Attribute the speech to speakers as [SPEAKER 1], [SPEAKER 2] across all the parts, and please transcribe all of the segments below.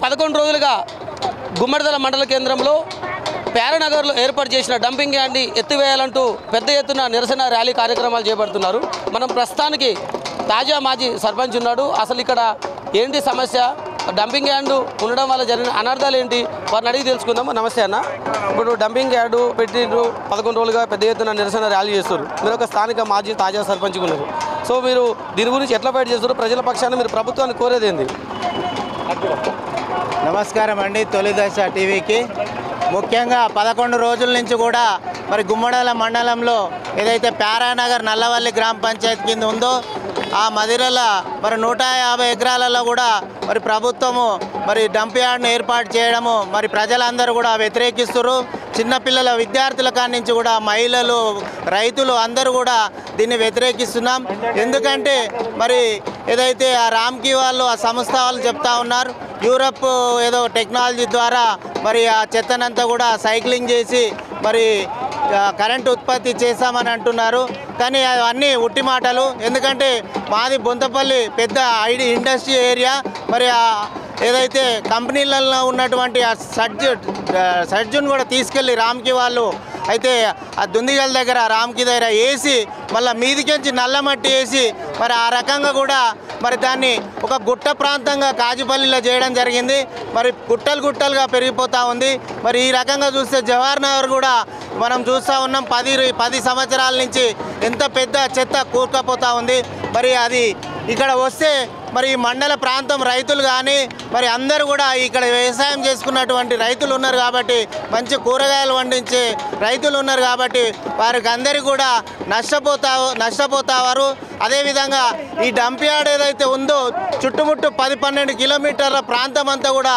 [SPEAKER 1] 11 రోజులుగా గుమ్మడిదల మండల కేంద్రంలో ప్యారనగర్లో ఏర్పాటు చేసిన డంపింగ్ యార్డ్ని ఎత్తివేయాలంటూ పెద్ద ఎత్తున నిరసన ర్యాలీ కార్యక్రమాలు చేపడుతున్నారు. మనం ప్రస్తుతానికి తాజా మాజీ సర్పంచ్ ఉన్నాడు. అసలు ఇక్కడ ఏంటి సమస్య, డంపింగ్ యార్డు ఉండడం వల్ల జరిగిన అనర్థాలు ఏంటి, వారిని అడిగి తెలుసుకుందాము. నమస్తే అన్న. ఇప్పుడు డంపింగ్ యార్డు పెట్టిండ్రు, 11 రోజులుగా పెద్ద ఎత్తున నిరసన ర్యాలీ చేస్తారు. మీరు ఒక స్థానిక మాజీ తాజా సర్పంచ్గా ఉన్నారు. సో మీరు దీని గురించి ఎట్లా ఫైట్ చేస్తారు? ప్రజల పక్షాన మీరు ప్రభుత్వాన్ని కోరేది ఏంది?
[SPEAKER 2] నమస్కారం అండి. తొలిదశ టీవీకి ముఖ్యంగా 11 రోజుల నుంచి కూడా మరి గుమ్మడిదల మండలంలో ఏదైతే ప్యారానగర్ నల్లవల్లి గ్రామ పంచాయతీ కింద ఉందో ఆ మదిరల మరి 150 ఎకరాలలో కూడా మరి ప్రభుత్వము మరి డంప్ యార్డ్ను ఏర్పాటు చేయడము మరి ప్రజలందరూ కూడా వ్యతిరేకిస్తున్నారు. చిన్నపిల్లల విద్యార్థుల కాడి నుంచి కూడా మహిళలు, రైతులు అందరూ కూడా దీన్ని వ్యతిరేకిస్తున్నాం. ఎందుకంటే మరి ఏదైతే ఆ రామ్కి వాళ్ళు ఆ సంస్థ వాళ్ళు చెప్తా ఉన్నారు, యూరప్ ఏదో టెక్నాలజీ ద్వారా మరి ఆ చెత్తనంతా కూడా సైక్లింగ్ చేసి మరి కరెంటు ఉత్పత్తి చేస్తామని అంటున్నారు. కానీ అవన్నీ ఉట్టి మాటలు. ఎందుకంటే మాది బొంతపల్లి పెద్ద ఇండస్ట్రీ ఏరియా. మరి ఏదైతే కంపెనీలలో ఉన్నటువంటి ఆ సర్జును కూడా తీసుకెళ్ళి రామ్కి వాళ్ళు అయితే ఆ దుందిగల దగ్గర రామ్కి దగ్గర వేసి మళ్ళీ మీదికించి నల్లమట్టి వేసి మరి ఆ రకంగా కూడా మరి దాన్ని ఒక గుట్ట ప్రాంతంగా కాజుపల్లిలో చేయడం జరిగింది. మరి గుట్టలుగా పెరిగిపోతూ ఉంది. మరి ఈ రకంగా చూస్తే జవహర్ నగర్ కూడా మనం చూస్తూ ఉన్నాం. 10 సంవత్సరాల నుంచి ఎంత పెద్ద చెత్త కూరుకుపోతూ ఉంది. మరి అది ఇక్కడ వస్తే మరి ఈ మండల ప్రాంతం రైతులు కానీ మరి అందరూ కూడా ఇక్కడ వ్యవసాయం చేసుకున్నటువంటి రైతులు ఉన్నారు కాబట్టి, మంచి కూరగాయలు పండించే రైతులు ఉన్నారు కాబట్టి వారికి అందరికీ కూడా నష్టపోతావారు. అదేవిధంగా ఈ డంప్ యార్డ్ ఏదైతే ఉందో చుట్టుముట్టు 10-12 కిలోమీటర్ల ప్రాంతం అంతా కూడా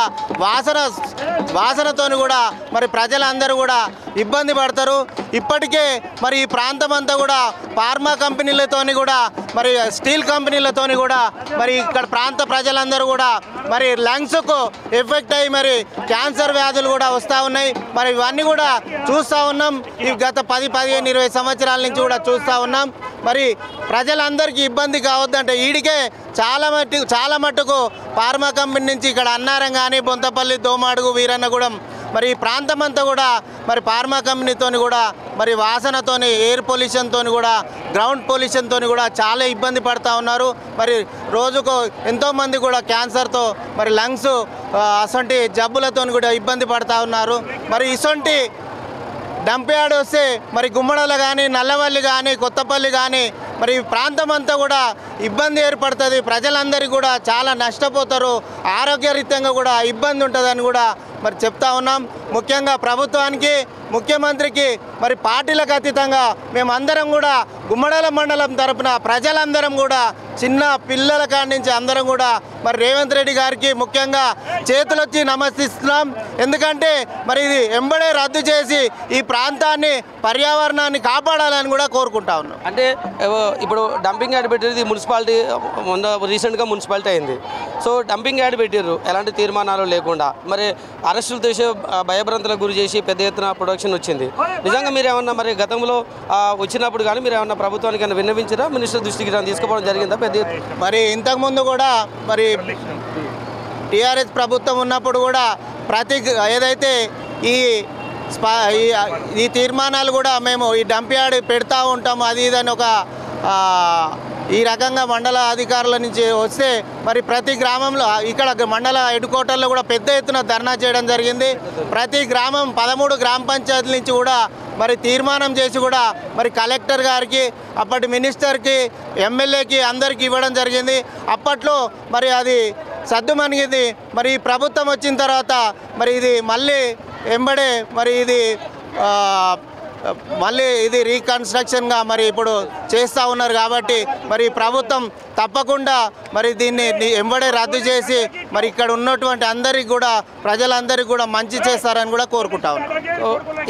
[SPEAKER 2] వాసనతోని కూడా మరి ప్రజలందరూ కూడా ఇబ్బంది పడతారు. ఇప్పటికే మరి ఈ ప్రాంతం అంతా కూడా ఫార్మా కంపెనీలతోని కూడా మరి స్టీల్ కంపెనీలతోని కూడా మరి ఇక్కడ ప్రాంత ప్రజలందరూ కూడా మరి లంగ్స్కు ఎఫెక్ట్ అయ్యి మరి క్యాన్సర్ వ్యాధులు కూడా వస్తూ ఉన్నాయి. మరి ఇవన్నీ కూడా చూస్తూ ఉన్నాం. ఈ గత 10-15-20 సంవత్సరాల నుంచి కూడా చూస్తూ ఉన్నాం. మరి ప్రజలందరికీ ఇబ్బంది కావద్దంటే ఈడికే చాలా మట్టుకు ఫార్మా కంపెనీ నుంచి ఇక్కడ అన్నారం కానీ బొంతపల్లి, దోమాడుగు, వీరన్నగూడెం మరి ఈ ప్రాంతం అంతా కూడా మరి ఫార్మా కంపెనీతోని కూడా మరి వాసనతోని, ఎయిర్ పొల్యూషన్తోని కూడా, గ్రౌండ్ పొల్యూషన్తోని కూడా చాలా ఇబ్బంది పడుతూ ఉన్నారు. మరి రోజుకు ఎంతోమంది కూడా క్యాన్సర్తో మరి లంగ్స్ అసంటి జబ్బులతో కూడా ఇబ్బంది పడుతూ ఉన్నారు. మరి ఇసొంటి డంప్ యార్డ్ వస్తే మరి గుమ్మడల కానీ, నల్లవల్లి కానీ, కొత్తపల్లి కానీ మరి ప్రాంతం అంతా కూడా ఇబ్బంది ఏర్పడుతుంది. ప్రజలందరికీ కూడా చాలా నష్టపోతారు. ఆరోగ్యరీత్యంగా కూడా ఇబ్బంది ఉంటుందని కూడా మరి చెప్తా ఉన్నాం. ముఖ్యంగా ప్రభుత్వానికి, ముఖ్యమంత్రికి మరి పార్టీలకు అతీతంగా మేమందరం కూడా గుమ్మడిదల మండలం తరపున ప్రజలందరం కూడా చిన్న పిల్లల కాడి నుంచి అందరం కూడా మరి రేవంత్ రెడ్డి గారికి ముఖ్యంగా చేతులొచ్చి నమస్తిస్తున్నాం. ఎందుకంటే మరి ఇది ఎంబడే రద్దు చేసి ఈ ప్రాంతాన్ని, పర్యావరణాన్ని కాపాడాలని కూడా కోరుకుంటా ఉన్నాం.
[SPEAKER 1] అంటే ఇప్పుడు డంపింగ్ యార్డ్ పెట్టేది మున్సిపాలిటీ, రీసెంట్గా మున్సిపాలిటీ అయింది. సో డంపింగ్ యార్డ్ పెట్టారు ఎలాంటి తీర్మానాలు లేకుండా. మరి అరెస్టులు చేసి భయభ్రాంతులకు గురి చేసి పెద్ద ఎత్తున ప్రొడక్షన్ వచ్చింది. నిజంగా మీరు ఏమన్నా మరి గతంలో వచ్చినప్పుడు కానీ మీరు ఏమన్నా ప్రభుత్వానికి ఏమైనా విన్నవించారా? మినిస్టర్ దృష్టికి తీసుకుపోవడం జరిగిందా? పెద్ద
[SPEAKER 2] మరి ఇంతకుముందు కూడా మరి టీఆర్ఎస్ ప్రభుత్వం ఉన్నప్పుడు కూడా ఏదైతే ఈ తీర్మానాలు కూడా మేము ఈ డంప్ యార్డ్ పెడతా ఉంటాము అది ఇదని ఒక ఈ రకంగా మండల అధికారుల నుంచి వస్తే మరి ప్రతి గ్రామంలో ఇక్కడ మండల హెడ్ క్వార్టర్లో కూడా పెద్ద ఎత్తున ధర్నా చేయడం జరిగింది. ప్రతి గ్రామం 13 గ్రామ పంచాయతీల నుంచి కూడా మరి తీర్మానం చేసి కూడా మరి కలెక్టర్ గారికి, అప్పటి మినిస్టర్కి, ఎమ్మెల్యేకి అందరికీ ఇవ్వడం జరిగింది. అప్పట్లో మరి అది సద్దుమణిగింది. మరి ఈ ప్రభుత్వం వచ్చిన తర్వాత మరి ఇది మళ్ళీ ఎంబడే మరి ఇది రీకన్స్ట్రక్షన్గా మరి ఇప్పుడు చేస్తూ ఉన్నారు. కాబట్టి మరి ప్రభుత్వం తప్పకుండా మరి దీన్ని ఎంబడే రద్దు చేసి మరి ఇక్కడ ఉన్నటువంటి అందరికీ కూడా, ప్రజలందరికీ కూడా మంచి చేస్తారని కూడా కోరుకుంటా ఉన్నాం.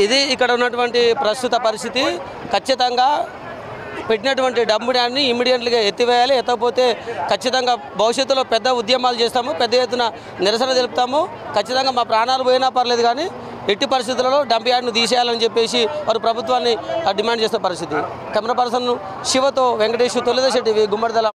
[SPEAKER 1] ఇది ఇక్కడ ఉన్నటువంటి ప్రస్తుత పరిస్థితి. ఖచ్చితంగా పెట్టినటువంటి డంప్ యార్డ్ని ఇమ్మీడియట్గా ఎత్తివేయాలి. ఎత్తకపోతే ఖచ్చితంగా భవిష్యత్తులో పెద్ద ఉద్యమాలు చేస్తాము, పెద్ద ఎత్తున నిరసన తెలుపుతాము. ఖచ్చితంగా మా ప్రాణాలు పోయినా పర్లేదు కానీ ఎట్టి పరిస్థితులలో డంప్ యార్డ్ను తీసేయాలని చెప్పేసి వారు ప్రభుత్వాన్ని డిమాండ్ చేస్తున్న పరిస్థితి. కెమెరా పర్సన్ శివతో వెంకటేష్, తొలిదశ టీవీ, గుమ్మడిదల.